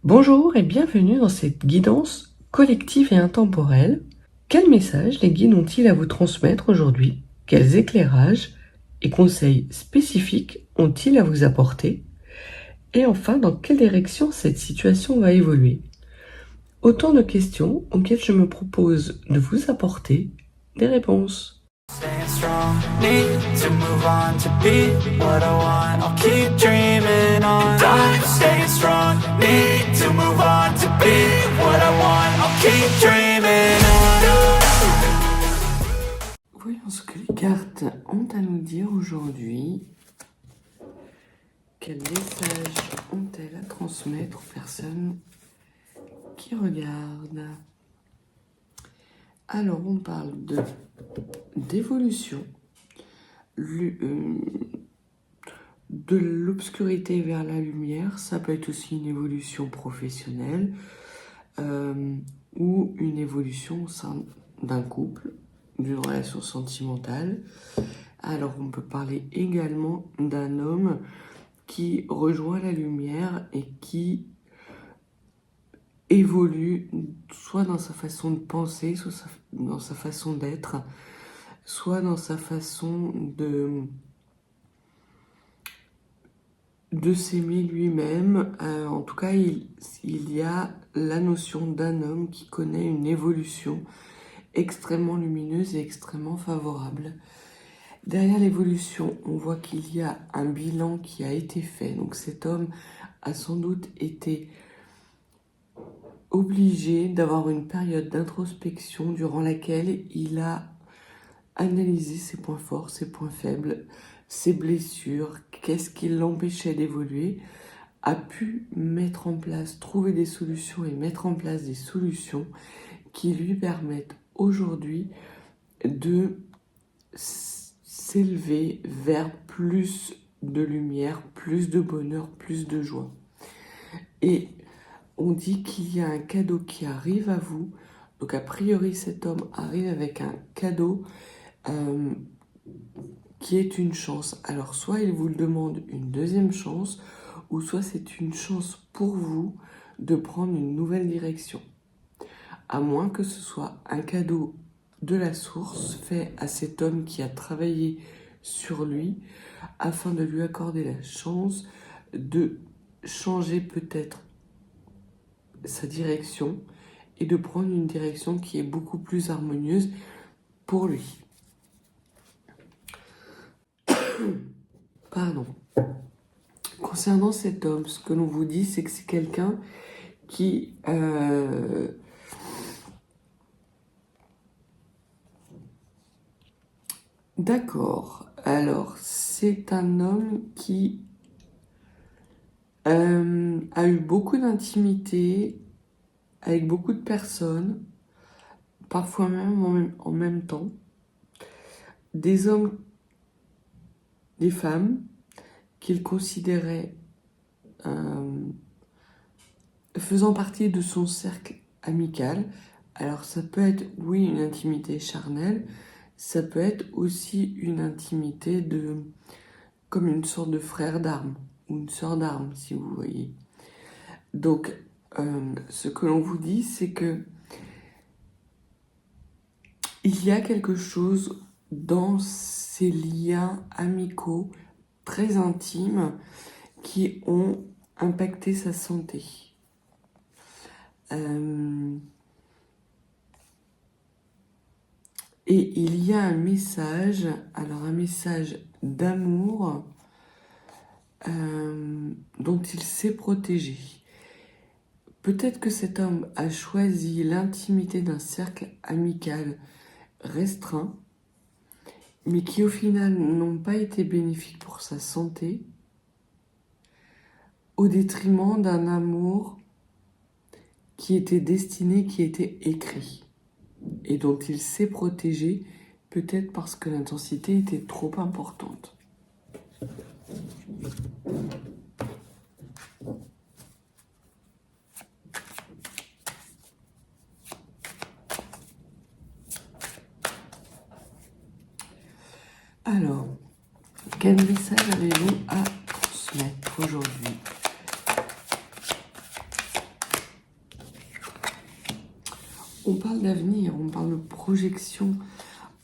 Bonjour et bienvenue dans cette guidance collective et intemporelle. Quel message les guides ont-ils à vous transmettre aujourd'hui? Quels éclairages et conseils spécifiques ont-ils à vous apporter? Et enfin, dans quelle direction cette situation va évoluer? Autant de questions auxquelles je me propose de vous apporter des réponses. Staying strong, need to move on to be what I want. I'll keep dreaming on. And I'm staying strong, need to move on to be what I want. I'll keep dreaming on. Voyons ce que les cartes ont à nous dire aujourd'hui. Quels messages ont-elles à transmettre aux personnes qui regardent? Alors, on parle d'évolution, de l'obscurité vers la lumière. Ça peut être aussi une évolution professionnelle ou une évolution au sein d'un couple, d'une relation sentimentale. Alors, on peut parler également d'un homme qui rejoint la lumière et qui évolue soit dans sa façon de penser, soit dans sa façon d'être, soit dans sa façon de s'aimer lui-même. En tout cas, il y a la notion d'un homme qui connaît une évolution extrêmement lumineuse et extrêmement favorable. Derrière l'évolution, on voit qu'il y a un bilan qui a été fait. Donc cet homme a sans doute été obligé d'avoir une période d'introspection durant laquelle il a analysé ses points forts, ses points faibles, ses blessures, qu'est-ce qui l'empêchait d'évoluer, a pu mettre en place, trouver des solutions et mettre en place des solutions qui lui permettent aujourd'hui de s'élever vers plus de lumière, plus de bonheur, plus de joie. Et on dit qu'il y a un cadeau qui arrive à vous. Donc a priori, cet homme arrive avec un cadeau qui est une chance. Alors soit il vous le demande une deuxième chance, ou soit c'est une chance pour vous de prendre une nouvelle direction. À moins que ce soit un cadeau de la source fait à cet homme qui a travaillé sur lui afin de lui accorder la chance de changer peut-être sa direction et de prendre une direction qui est beaucoup plus harmonieuse pour lui. Pardon. Concernant cet homme, ce que l'on vous dit, c'est que c'est quelqu'un qui D'accord. Alors, c'est un homme qui a eu beaucoup d'intimité avec beaucoup de personnes, parfois même en même temps. Des hommes, des femmes qu'il considérait faisant partie de son cercle amical. Alors ça peut être, oui, une intimité charnelle, ça peut être aussi une intimité comme une sorte de frère d'armes, ou une sœur d'armes, si vous voyez. Donc, ce que l'on vous dit, c'est que il y a quelque chose dans ces liens amicaux très intimes qui ont impacté sa santé. Et il y a un message, alors un message d'amour dont il s'est protégé. Peut-être que cet homme a choisi l'intimité d'un cercle amical restreint, mais qui au final n'ont pas été bénéfiques pour sa santé, au détriment d'un amour qui était destiné, qui était écrit, et dont il s'est protégé, peut-être parce que l'intensité était trop importante. Alors, quel message avez-vous à transmettre aujourd'hui? On parle d'avenir, on parle de projection,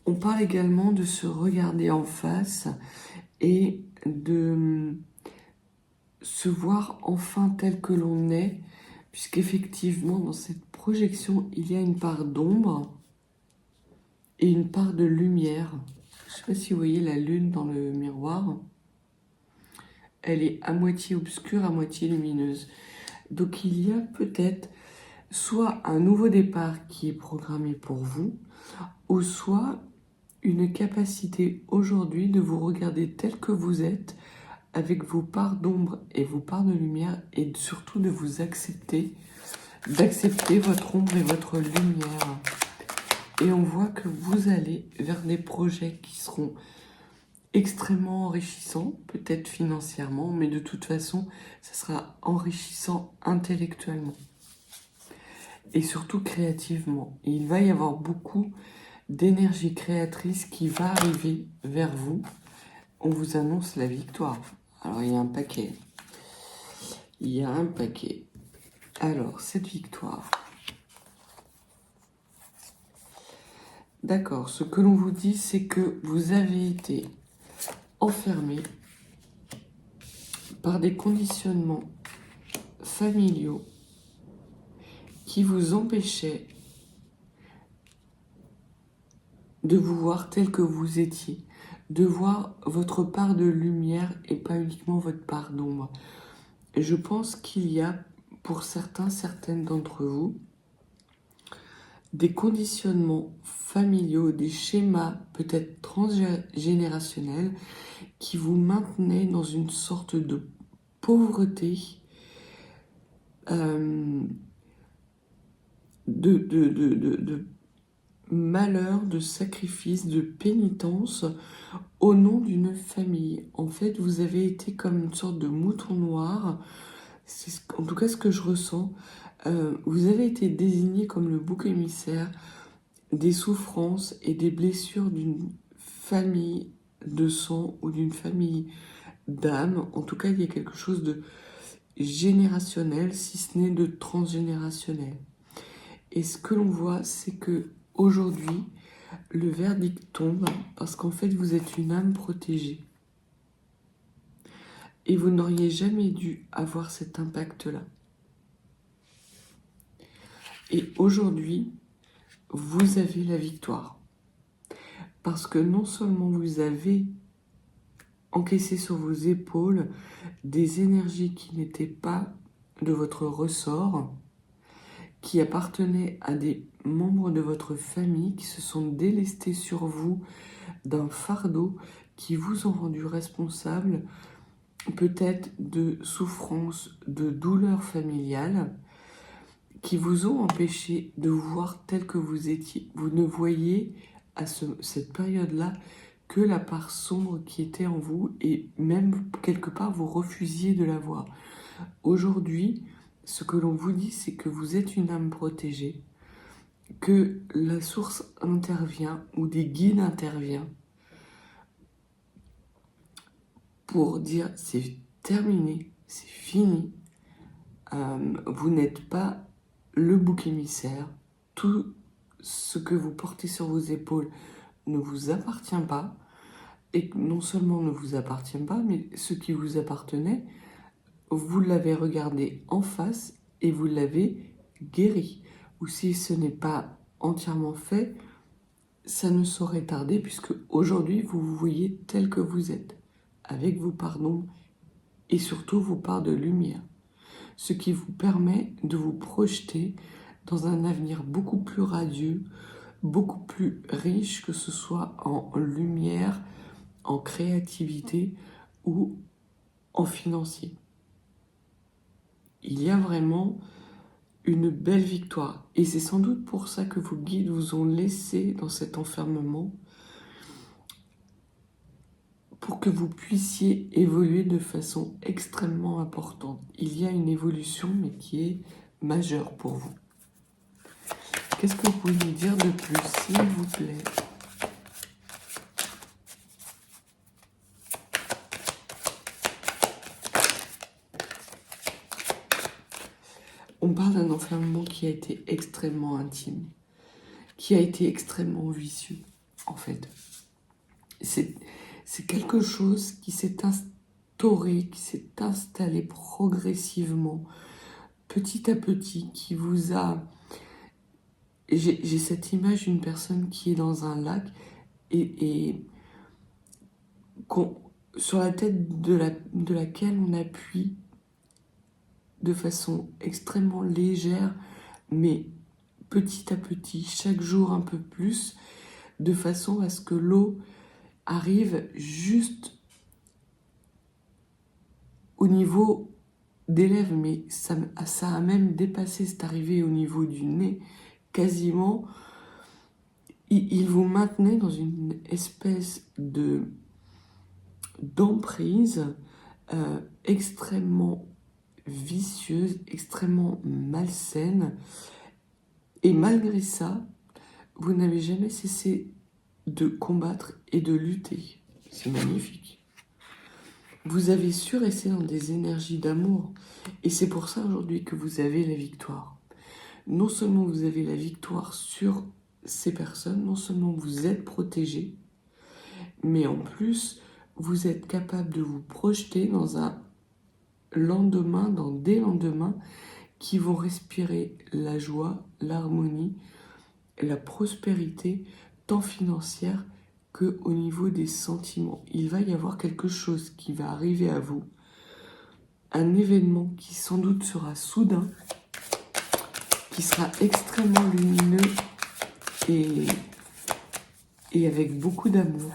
on parle également de se regarder en face et de se voir enfin tel que l'on est, puisqu'effectivement, dans cette projection, il y a une part d'ombre et une part de lumière. Je ne sais pas si vous voyez la lune dans le miroir. Elle est à moitié obscure, à moitié lumineuse. Donc il y a peut-être soit un nouveau départ qui est programmé pour vous, ou soit une capacité aujourd'hui de vous regarder tel que vous êtes, avec vos parts d'ombre et vos parts de lumière, et surtout de vous accepter, d'accepter votre ombre et votre lumière. Et on voit que vous allez vers des projets qui seront extrêmement enrichissant, peut-être financièrement, mais de toute façon, ça sera enrichissant intellectuellement et surtout créativement. Et il va y avoir beaucoup d'énergie créatrice qui va arriver vers vous. On vous annonce la victoire. Alors, il y a un paquet. Il y a un paquet. Alors, cette victoire. D'accord, ce que l'on vous dit, c'est que vous avez été enfermé par des conditionnements familiaux qui vous empêchaient de vous voir tel que vous étiez, de voir votre part de lumière et pas uniquement votre part d'ombre. Et je pense qu'il y a, pour certaines d'entre vous, des conditionnements familiaux, des schémas peut-être transgénérationnels qui vous maintenaient dans une sorte de pauvreté, de malheur, de sacrifice, de pénitence au nom d'une famille. En fait, vous avez été comme une sorte de mouton noir, c'est en tout cas ce que je ressens. Vous avez été désigné comme le bouc émissaire des souffrances et des blessures d'une famille de sang ou d'une famille d'âme. En tout cas, il y a quelque chose de générationnel, si ce n'est de transgénérationnel. Et ce que l'on voit, c'est que aujourd'hui, le verdict tombe parce qu'en fait, vous êtes une âme protégée. Et vous n'auriez jamais dû avoir cet impact-là. Et aujourd'hui, vous avez la victoire. Parce que non seulement vous avez encaissé sur vos épaules des énergies qui n'étaient pas de votre ressort, qui appartenaient à des membres de votre famille qui se sont délestés sur vous d'un fardeau qui vous ont rendu responsable peut-être de souffrances, de douleurs familiales, qui vous ont empêché de vous voir tel que vous étiez. Vous ne voyez à cette période-là que la part sombre qui était en vous, et même quelque part vous refusiez de la voir. Aujourd'hui, ce que l'on vous dit, c'est que vous êtes une âme protégée, que la source intervient ou des guides interviennent pour dire c'est terminé, c'est fini. Vous n'êtes pas le bouc émissaire. Tout ce que vous portez sur vos épaules ne vous appartient pas. Et non seulement ne vous appartient pas, mais ce qui vous appartenait, vous l'avez regardé en face et vous l'avez guéri. Ou si ce n'est pas entièrement fait, ça ne saurait tarder, puisque aujourd'hui vous vous voyez tel que vous êtes, avec vos parts d'ombre et surtout vos parts de lumière. Ce qui vous permet de vous projeter dans un avenir beaucoup plus radieux, beaucoup plus riche, que ce soit en lumière, en créativité ou en financier. Il y a vraiment une belle victoire. Et c'est sans doute pour ça que vos guides vous ont laissé dans cet enfermement, pour que vous puissiez évoluer de façon extrêmement importante. Il y a une évolution, mais qui est majeure pour vous. Qu'est-ce que vous pouvez nous dire de plus, s'il vous plaît ? On parle d'un enfermement qui a été extrêmement intime. qui a été extrêmement vicieux, en fait. C'est quelque chose qui s'est instauré, qui s'est installé progressivement, petit à petit, qui vous a... J'ai cette image d'une personne qui est dans un lac et sur la tête de laquelle on appuie de façon extrêmement légère, mais petit à petit, chaque jour un peu plus, de façon à ce que l'eau arrive juste au niveau des lèvres, mais ça a même dépassé, c'est arrivé au niveau du nez, quasiment. Il vous maintenait dans une espèce d'emprise extrêmement vicieuse, extrêmement malsaine. Et malgré ça, vous n'avez jamais cessé de combattre et de lutter. C'est magnifique. Vous avez su rester dans des énergies d'amour. Et c'est pour ça aujourd'hui que vous avez la victoire. Non seulement vous avez la victoire sur ces personnes, non seulement vous êtes protégé, mais en plus, vous êtes capable de vous projeter dans un lendemain, dans des lendemains qui vont respirer la joie, l'harmonie, la prospérité, tant financière que au niveau des sentiments. Il va y avoir quelque chose qui va arriver à vous, un événement qui sans doute sera soudain, qui sera extrêmement lumineux et avec beaucoup d'amour.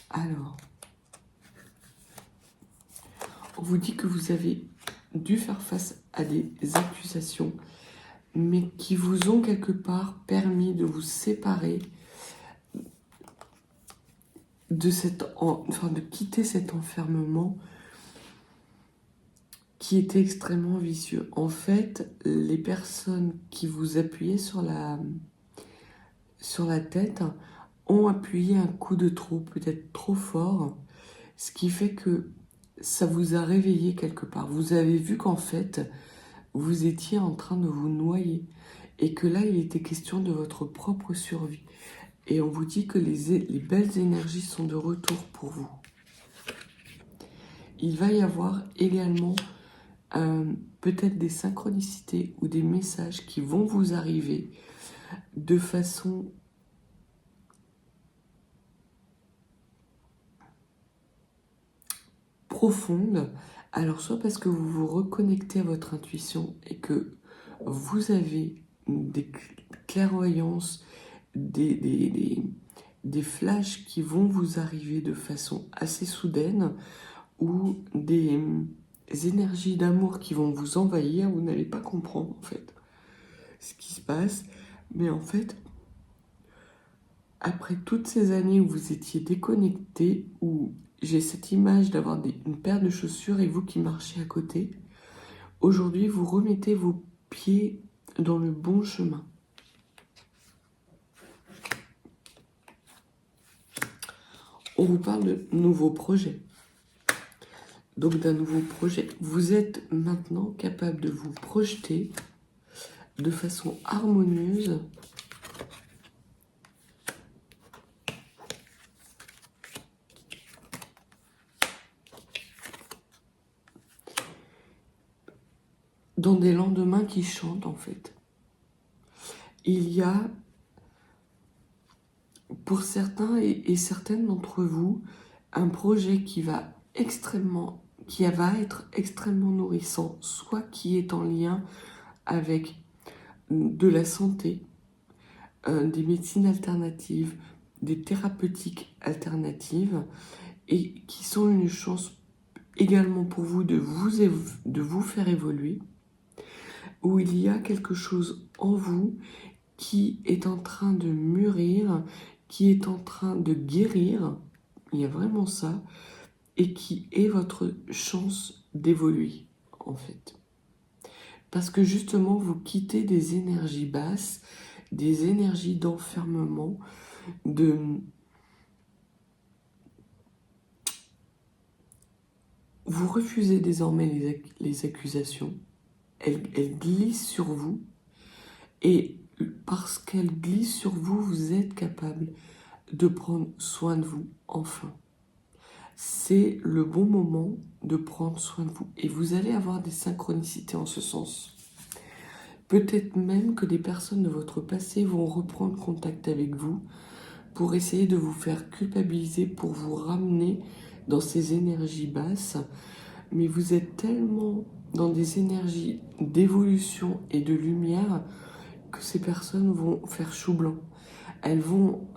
Alors, on vous dit que vous avez dû faire face à des accusations, mais qui vous ont quelque part permis de vous séparer de quitter cet enfermement qui était extrêmement vicieux. En fait, les personnes qui vous appuyaient sur la tête ont appuyé un coup de trop, peut-être trop fort, ce qui fait que ça vous a réveillé quelque part. Vous avez vu qu'en fait, vous étiez en train de vous noyer et que là, il était question de votre propre survie. Et on vous dit que les belles énergies sont de retour pour vous. Il va y avoir également peut-être des synchronicités ou des messages qui vont vous arriver de façon profonde. Alors soit parce que vous vous reconnectez à votre intuition et que vous avez des clairvoyances, des flashs qui vont vous arriver de façon assez soudaine, ou des énergies d'amour qui vont vous envahir, vous n'allez pas comprendre en fait ce qui se passe, mais en fait, après toutes ces années où vous étiez déconnecté, où j'ai cette image d'avoir une paire de chaussures et vous qui marchez à côté, aujourd'hui vous remettez vos pieds dans le bon chemin. On vous parle de nouveaux projets. Donc d'un nouveau projet. Vous êtes maintenant capable de vous projeter de façon harmonieuse dans des lendemains qui chantent en fait. Il y a pour certains et certaines d'entre vous un projet qui va être extrêmement nourrissant, soit qui est en lien avec de la santé, des médecines alternatives, des thérapeutiques alternatives, et qui sont une chance également pour vous de vous faire évoluer, où il y a quelque chose en vous qui est en train de mûrir, qui est en train de guérir, il y a vraiment ça, et qui est votre chance d'évoluer, en fait. Parce que justement, vous quittez des énergies basses, des énergies d'enfermement, Vous refusez désormais les accusations, elle glisse sur vous. Et parce qu'elle glisse sur vous, vous êtes capable de prendre soin de vous, enfin. C'est le bon moment de prendre soin de vous. Et vous allez avoir des synchronicités en ce sens. Peut-être même que des personnes de votre passé vont reprendre contact avec vous pour essayer de vous faire culpabiliser, pour vous ramener dans ces énergies basses. Mais vous êtes tellement dans des énergies d'évolution et de lumière que ces personnes vont faire chou blanc. Elles vont...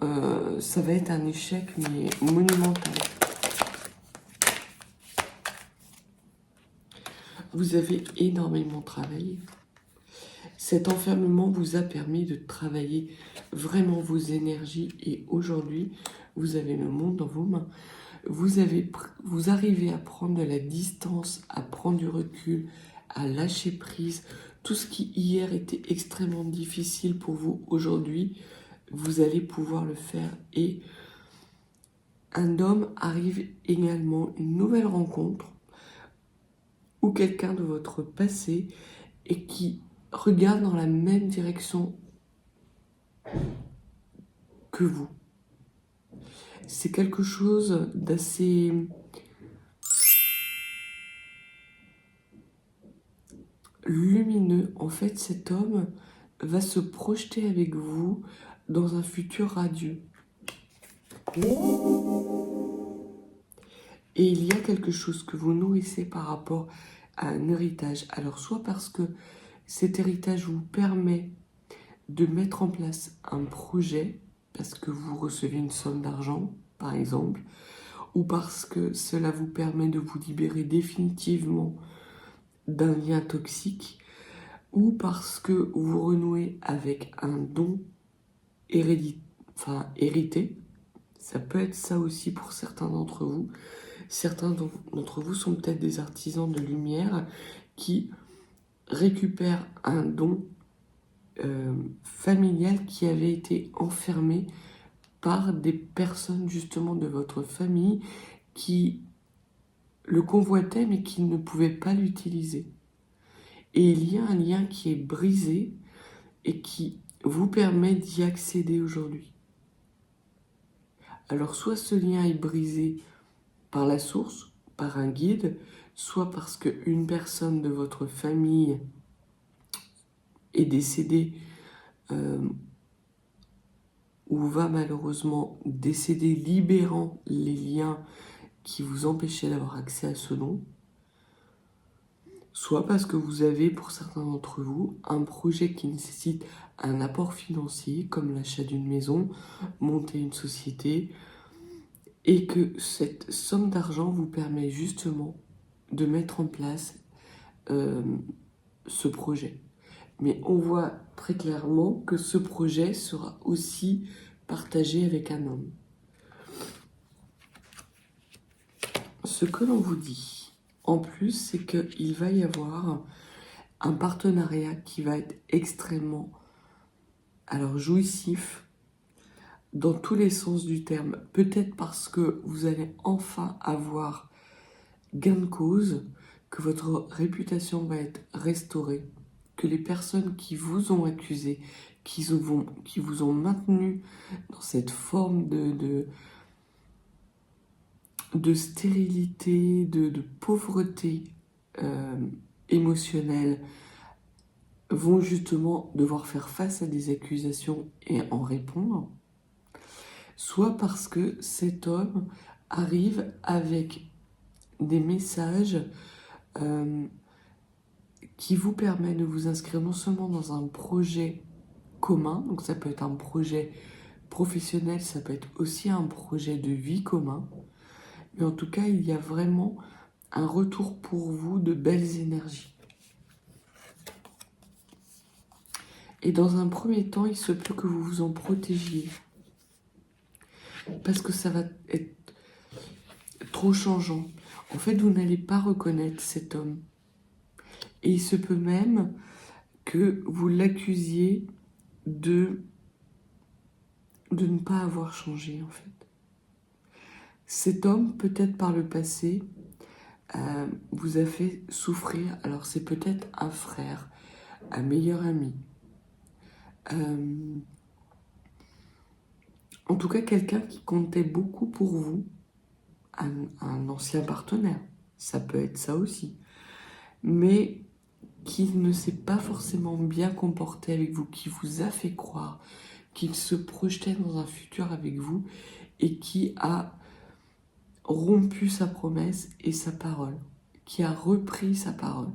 ça va être un échec, mais monumental. Vous avez énormément travaillé. Cet enfermement vous a permis de travailler vraiment vos énergies et aujourd'hui, vous avez le monde dans vos mains. Vous arrivez à prendre de la distance, à prendre du recul, à lâcher prise. Tout ce qui hier était extrêmement difficile pour vous, aujourd'hui, vous allez pouvoir le faire. Et un homme arrive également, une nouvelle rencontre, ou quelqu'un de votre passé, et qui regarde dans la même direction que vous. C'est quelque chose d'assez lumineux. En fait, cet homme va se projeter avec vous dans un futur radieux. Et il y a quelque chose que vous nourrissez par rapport à un héritage. Alors, soit parce que cet héritage vous permet de mettre en place un projet, parce que vous recevez une somme d'argent, par exemple, ou parce que cela vous permet de vous libérer définitivement d'un lien toxique, ou parce que vous renouez avec un don hérité. Ça peut être ça aussi pour certains d'entre vous. Certains d'entre vous sont peut-être des artisans de lumière qui récupèrent un don familial qui avait été enfermé par des personnes justement de votre famille qui le convoitaient mais qui ne pouvaient pas l'utiliser. Et il y a un lien qui est brisé et qui vous permet d'y accéder aujourd'hui. Alors soit ce lien est brisé par la source, par un guide, soit parce qu'une personne de votre famille est décédée ou va malheureusement décéder, libérant les liens qui vous empêchaient d'avoir accès à ce don, soit parce que vous avez, pour certains d'entre vous, un projet qui nécessite un apport financier, comme l'achat d'une maison, monter une société, et que cette somme d'argent vous permet justement de mettre en place ce projet. Mais on voit très clairement que ce projet sera aussi partagé avec un homme. Ce que l'on vous dit, en plus, c'est qu'il va y avoir un partenariat qui va être extrêmement jouissif dans tous les sens du terme. Peut-être parce que vous allez enfin avoir gain de cause, que votre réputation va être restaurée, que les personnes qui vous ont accusé, qui vous ont maintenu dans cette forme de stérilité, de pauvreté émotionnelle, vont justement devoir faire face à des accusations et en répondre, soit parce que cet homme arrive avec des messages qui vous permettent de vous inscrire non seulement dans un projet commun, donc ça peut être un projet professionnel, ça peut être aussi un projet de vie commun, mais en tout cas, il y a vraiment un retour pour vous de belles énergies. Et dans un premier temps, il se peut que vous vous en protégiez, parce que ça va être trop changeant. En fait, vous n'allez pas reconnaître cet homme. Et il se peut même que vous l'accusiez de ne pas avoir changé, en fait. Cet homme, peut-être par le passé, vous a fait souffrir. Alors c'est peut-être un frère, un meilleur ami. En tout cas, quelqu'un qui comptait beaucoup pour vous, un ancien partenaire. Ça peut être ça aussi. Mais qui ne s'est pas forcément bien comporté avec vous, qui vous a fait croire qu'il se projetait dans un futur avec vous et qui a rompu sa promesse et sa parole, qui a repris sa parole.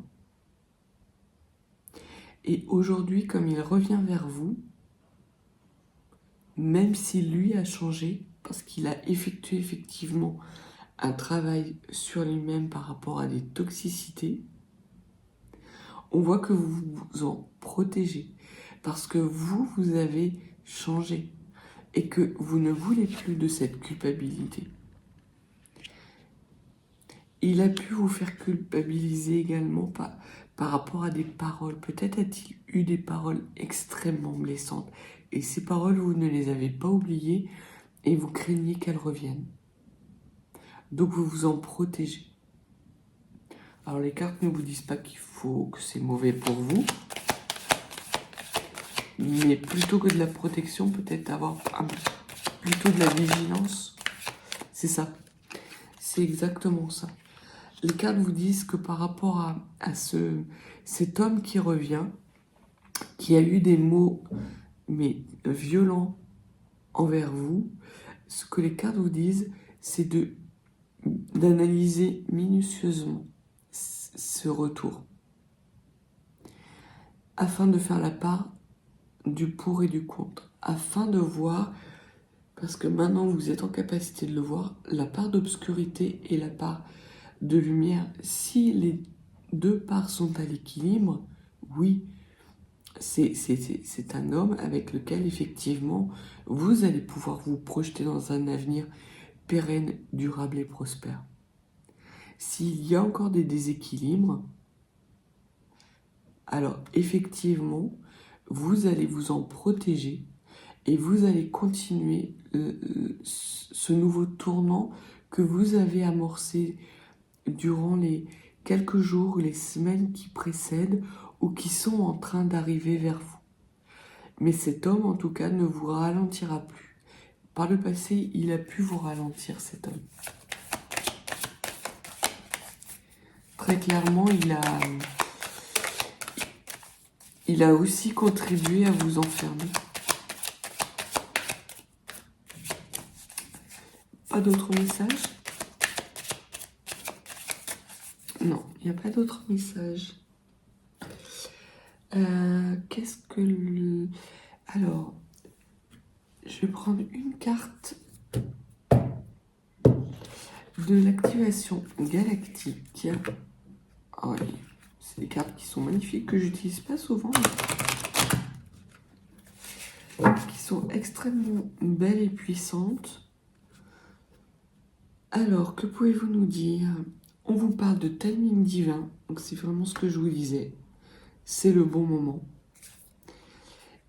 Et aujourd'hui, comme il revient vers vous, même si lui a changé, parce qu'il a effectué effectivement un travail sur lui-même par rapport à des toxicités, on voit que vous vous en protégez, parce que vous avez changé et que vous ne voulez plus de cette culpabilité. Il a pu vous faire culpabiliser également par rapport à des paroles. Peut-être a-t-il eu des paroles extrêmement blessantes. Et ces paroles, vous ne les avez pas oubliées et vous craignez qu'elles reviennent. Donc vous vous en protégez. Alors les cartes ne vous disent pas que c'est mauvais pour vous. Mais plutôt que de la protection, peut-être avoir plutôt de la vigilance. C'est ça. C'est exactement ça. Les cartes vous disent que par rapport à cet homme qui revient, qui a eu des mots mais violents envers vous, ce que les cartes vous disent, c'est d'analyser minutieusement ce retour afin de faire la part du pour et du contre, afin de voir, parce que maintenant vous êtes en capacité de le voir, la part d'obscurité et la part de lumière. Si les deux parts sont à l'équilibre, oui, c'est un homme avec lequel effectivement vous allez pouvoir vous projeter dans un avenir pérenne, durable et prospère. S'il y a encore des déséquilibres, alors effectivement vous allez vous en protéger et vous allez continuer ce nouveau tournant que vous avez amorcé durant les quelques jours, les semaines qui précèdent ou qui sont en train d'arriver vers vous. Mais cet homme, en tout cas, ne vous ralentira plus. Par le passé, il a pu vous ralentir, cet homme. Très clairement, il a aussi contribué à vous enfermer. Pas d'autres messages ? Non, il n'y a pas d'autres messages. Qu'est-ce que Alors, je vais prendre une carte de l'activation galactique. Oh, oui. C'est des cartes qui sont magnifiques, que j'utilise pas souvent, mais qui sont extrêmement belles et puissantes. Alors, que pouvez-vous nous dire ? On vous parle de timing divin, donc c'est vraiment ce que je vous disais. C'est le bon moment.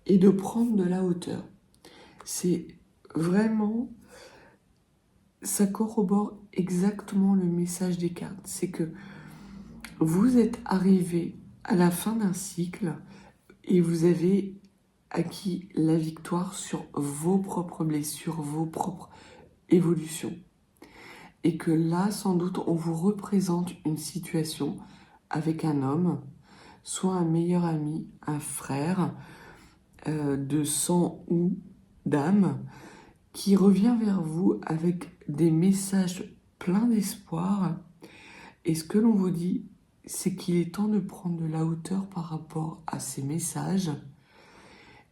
Et de prendre de la hauteur. C'est vraiment... Ça corrobore exactement le message des cartes. C'est que vous êtes arrivé à la fin d'un cycle et vous avez acquis la victoire sur vos propres blessures, vos propres évolutions. Et que là, sans doute, on vous représente une situation avec un homme, soit un meilleur ami, un frère de sang ou d'âme, qui revient vers vous avec des messages pleins d'espoir. Et ce que l'on vous dit, c'est qu'il est temps de prendre de la hauteur par rapport à ces messages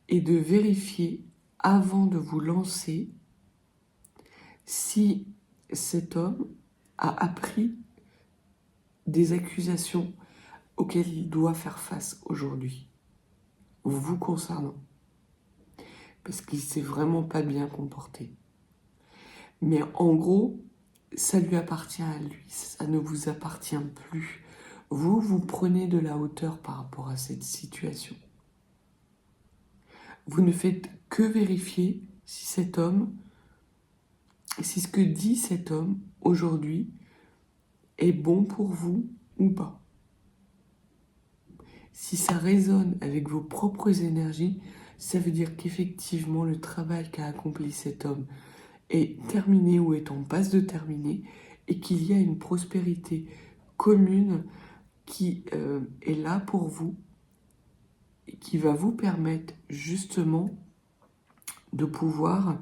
et de vérifier avant de vous lancer si cet homme a appris des accusations auxquelles il doit faire face aujourd'hui, vous concernant, parce qu'il s'est vraiment pas bien comporté. Mais en gros, ça lui appartient à lui, ça ne vous appartient plus. Vous prenez de la hauteur par rapport à cette situation. Vous ne faites que vérifier si ce que dit cet homme aujourd'hui est bon pour vous ou pas. Si ça résonne avec vos propres énergies, ça veut dire qu'effectivement le travail qu'a accompli cet homme est terminé ou est en passe de terminer et qu'il y a une prospérité commune qui est là pour vous et qui va vous permettre justement de pouvoir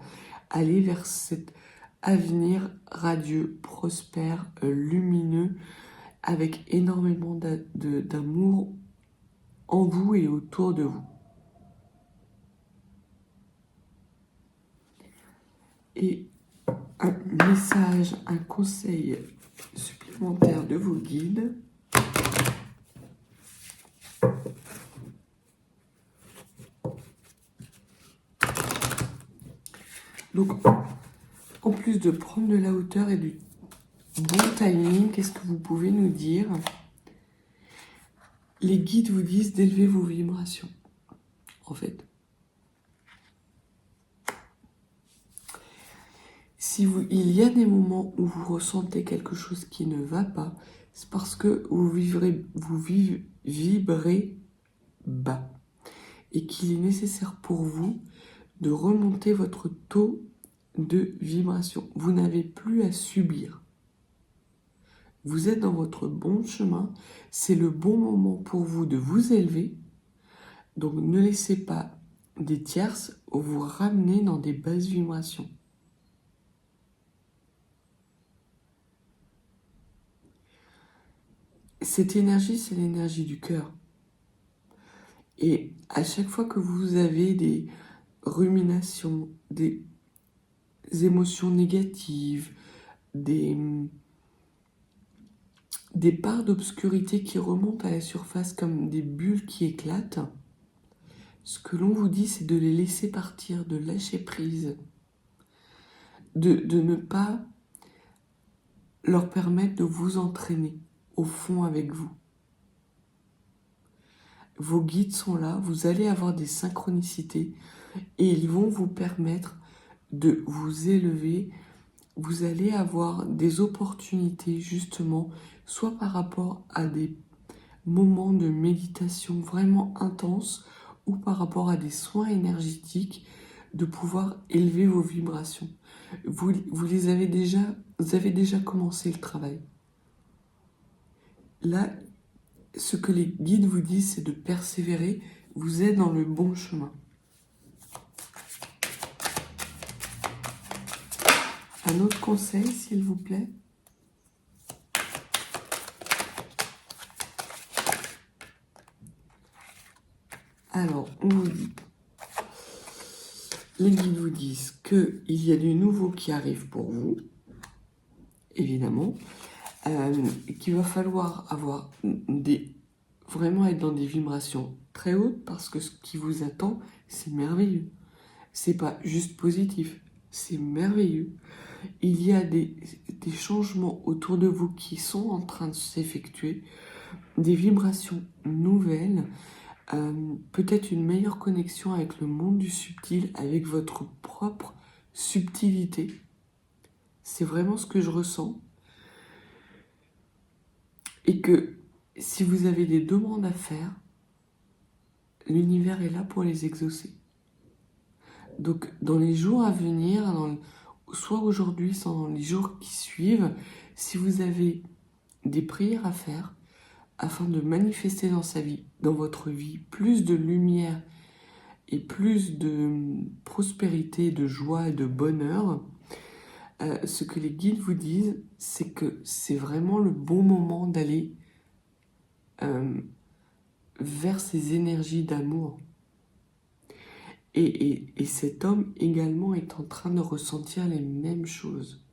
aller vers cet avenir radieux, prospère, lumineux, avec énormément d'amour en vous et autour de vous. Et un message, un conseil supplémentaire de vos guides. Donc, en plus de prendre de la hauteur et du bon timing, qu'est-ce que vous pouvez nous dire? Les guides vous disent d'élever vos vibrations, en fait. Il y a des moments où vous ressentez quelque chose qui ne va pas, c'est parce que vous vibrez bas et qu'il est nécessaire pour vous de remonter votre taux de vibration. Vous n'avez plus à subir. Vous êtes dans votre bon chemin, c'est le bon moment pour vous de vous élever. Donc ne laissez pas des tierces vous ramener dans des basses vibrations. Cette énergie, c'est l'énergie du cœur. Et à chaque fois que vous avez des ruminations, des émotions négatives, des parts d'obscurité qui remontent à la surface comme des bulles qui éclatent, ce que l'on vous dit, c'est de les laisser partir, de lâcher prise, de ne pas leur permettre de vous entraîner au fond avec vous. Vos guides sont là, vous allez avoir des synchronicités et ils vont vous permettre de vous élever. Vous allez avoir des opportunités justement, soit par rapport à des moments de méditation vraiment intenses ou par rapport à des soins énergétiques, de pouvoir élever vos vibrations. Vous avez déjà commencé le travail. Là, ce que les guides vous disent, c'est de persévérer. Vous êtes dans le bon chemin. Un autre conseil, s'il vous plaît. Alors, on vous dit, les guides vous disent qu'il y a du nouveau qui arrive pour vous, évidemment, qu'il va falloir avoir vraiment être dans des vibrations très hautes parce que ce qui vous attend, c'est merveilleux. C'est pas juste positif, c'est merveilleux. Il y a des changements autour de vous qui sont en train de s'effectuer, des vibrations nouvelles, peut-être une meilleure connexion avec le monde du subtil, avec votre propre subtilité. C'est vraiment ce que je ressens. Et que si vous avez des demandes à faire, l'univers est là pour les exaucer. Donc dans les jours à venir, soit aujourd'hui, soit dans les jours qui suivent, si vous avez des prières à faire afin de manifester dans votre vie, plus de lumière et plus de prospérité, de joie et de bonheur, ce que les guides vous disent, c'est que c'est vraiment le bon moment d'aller vers ces énergies d'amour. Et cet homme également est en train de ressentir les mêmes choses.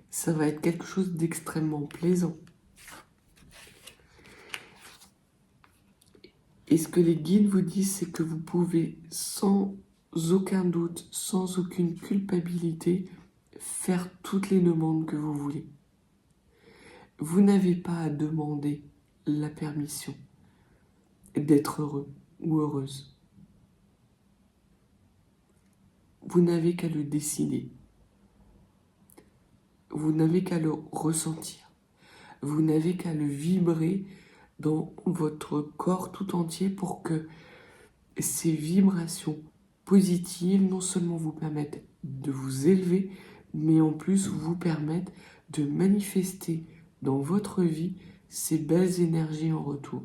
Ça va être quelque chose d'extrêmement plaisant. Et ce que les guides vous disent, c'est que vous pouvez sans aucun doute, sans aucune culpabilité, faire toutes les demandes que vous voulez. Vous n'avez pas à demander la permission d'être heureux ou heureuse. Vous n'avez qu'à le décider. vous n'avez qu'à le ressentir. Vous n'avez qu'à le vibrer dans votre corps tout entier pour que ces vibrations positives non seulement vous permettent de vous élever, mais en plus vous permettent de manifester dans votre vie ces belles énergies en retour.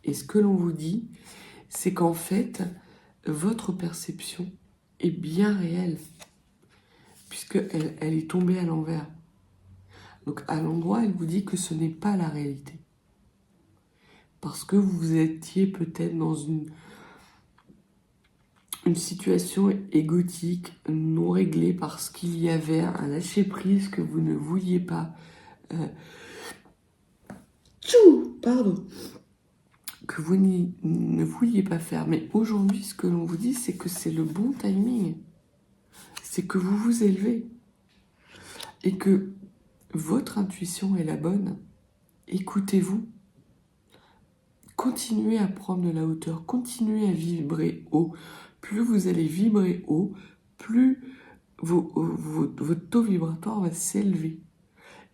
Et ce que l'on vous dit, c'est qu'en fait, votre perception est bien réelle, puisqu'elle est tombée à l'envers. Donc à l'endroit, elle vous dit que ce n'est pas la réalité. Parce que vous étiez peut-être dans une situation égotique, non réglée, parce qu'il y avait un lâcher-prise que vous ne vouliez pas... que vous ne vouliez pas faire. Mais aujourd'hui, ce que l'on vous dit, c'est que c'est le bon timing. C'est que vous vous élevez. Et que votre intuition est la bonne. Écoutez-vous. Continuez à prendre de la hauteur. Continuez à vibrer haut. Plus vous allez vibrer haut, plus votre taux vibratoire va s'élever.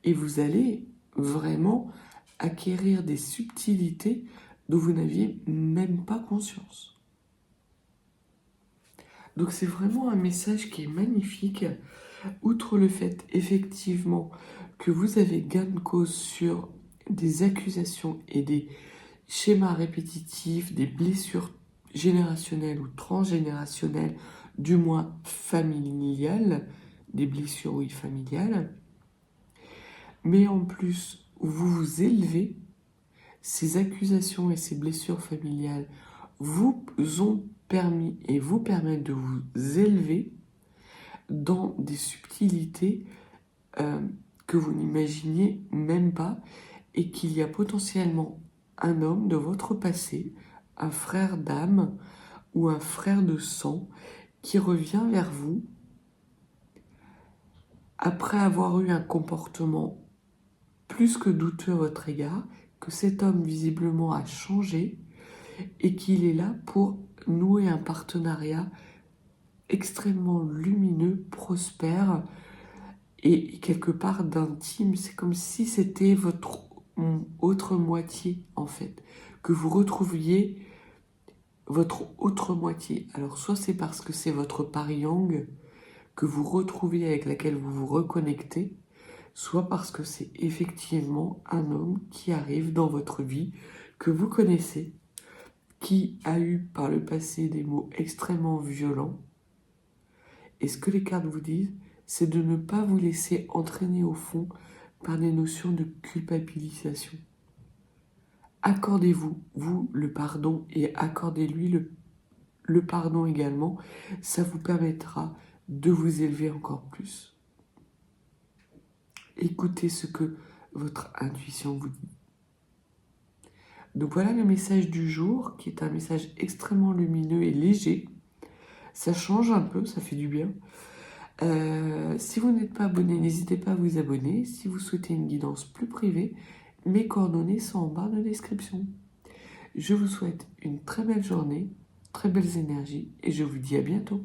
Et vous allez vraiment acquérir des subtilités dont vous n'aviez même pas conscience. Donc c'est vraiment un message qui est magnifique. Outre le fait effectivement que vous avez gain de cause sur des accusations et des schémas répétitifs, des blessures générationnelles ou transgénérationnelles, du moins familiales, des blessures oui familiales, mais en plus vous vous élevez, ces accusations et ces blessures familiales vous ont permis et vous permettent de vous élever dans des subtilités que vous n'imaginiez même pas, et qu'il y a potentiellement un homme de votre passé, un frère d'âme ou un frère de sang qui revient vers vous après avoir eu un comportement plus que douteux à votre égard, que cet homme visiblement a changé et qu'il est là pour nouer un partenariat extrêmement lumineux, prospère et quelque part d'intime. C'est comme si c'était votre autre moitié en fait, que vous retrouviez votre autre moitié. Alors soit c'est parce que c'est votre part yang que vous retrouvez, avec laquelle vous vous reconnectez, soit parce que c'est effectivement un homme qui arrive dans votre vie, que vous connaissez, qui a eu par le passé des mots extrêmement violents. Et ce que les cartes vous disent, c'est de ne pas vous laisser entraîner au fond par des notions de culpabilisation. Accordez-vous, vous, le pardon, et accordez-lui le pardon également. Ça vous permettra de vous élever encore plus. Écoutez ce que votre intuition vous dit. Donc voilà le message du jour, qui est un message extrêmement lumineux et léger. Ça change un peu, ça fait du bien. Si vous n'êtes pas abonné, n'hésitez pas à vous abonner. Si vous souhaitez une guidance plus privée, mes coordonnées sont en barre de description. Je vous souhaite une très belle journée, très belles énergies, et je vous dis à bientôt.